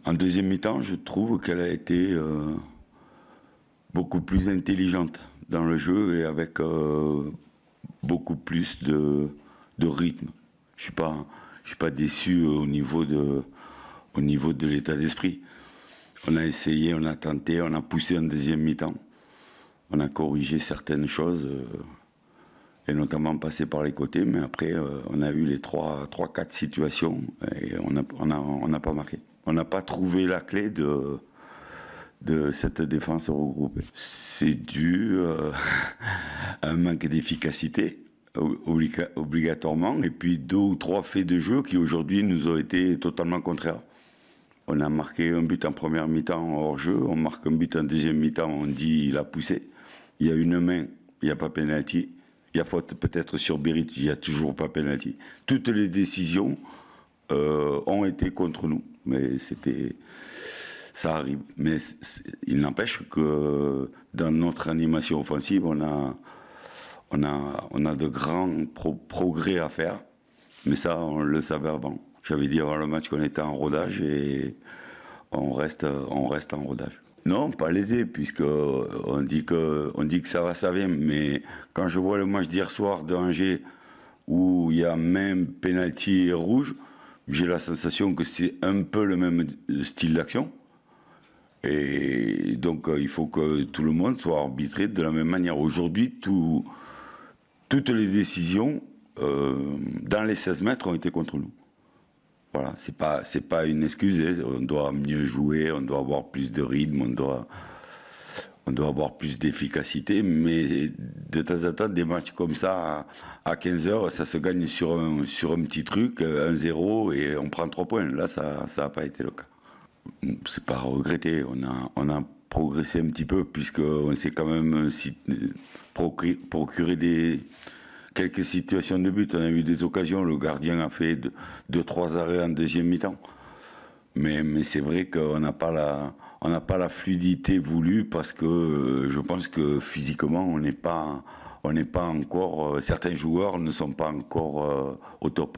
En deuxième mi-temps, je trouve qu'elle a été beaucoup plus intelligente dans le jeu et avec beaucoup plus de rythme. Je suis pas déçu au niveau de l'état d'esprit. On a essayé, on a tenté, on a poussé en deuxième mi-temps. On a corrigé certaines choses, et notamment passé par les côtés, mais après, on a eu les 3-4 situations et on n'a pas marqué. On n'a pas trouvé la clé de cette défense regroupée. C'est dû à un manque d'efficacité, obligatoirement, et puis 2 ou 3 faits de jeu qui aujourd'hui nous ont été totalement contraires. On a marqué un but en première mi-temps hors jeu, on marque un but en deuxième mi-temps, on dit il a poussé. Il y a une main, il n'y a pas pénalty. Il y a faute peut-être sur Berit, il n'y a toujours pas pénalty. Toutes les décisions ont été contre nous, mais ça arrive. Mais il n'empêche que dans notre animation offensive, on a de grands progrès à faire, mais ça, on le savait avant. J'avais dit avant le match qu'on était en rodage et on reste en rodage. Non, pas lésé, puisque on dit que ça va, ça vient. Mais quand je vois le match d'hier soir de Angers, où il y a même pénalty et rouge, j'ai la sensation que c'est un peu le même style d'action. Et donc il faut que tout le monde soit arbitré de la même manière. Aujourd'hui, toutes les décisions dans les 16 mètres ont été contre nous. Voilà, c'est pas une excuse. On doit mieux jouer, on doit avoir plus de rythme, on doit avoir plus d'efficacité. Mais de temps en temps, des matchs comme ça, à 15 heures, ça se gagne sur un petit truc, 1-0, et on prend 3 points. Là, ça n'a pas été le cas. C'est pas à regretter. On a progressé un petit peu, puisqu'on s'est quand même procuré quelques situations de but. On a eu des occasions, le gardien a fait 2-3 arrêts en deuxième mi-temps. Mais c'est vrai qu'on n'a pas la fluidité voulue, parce que je pense que physiquement on n'est pas encore, certains joueurs ne sont pas encore au top.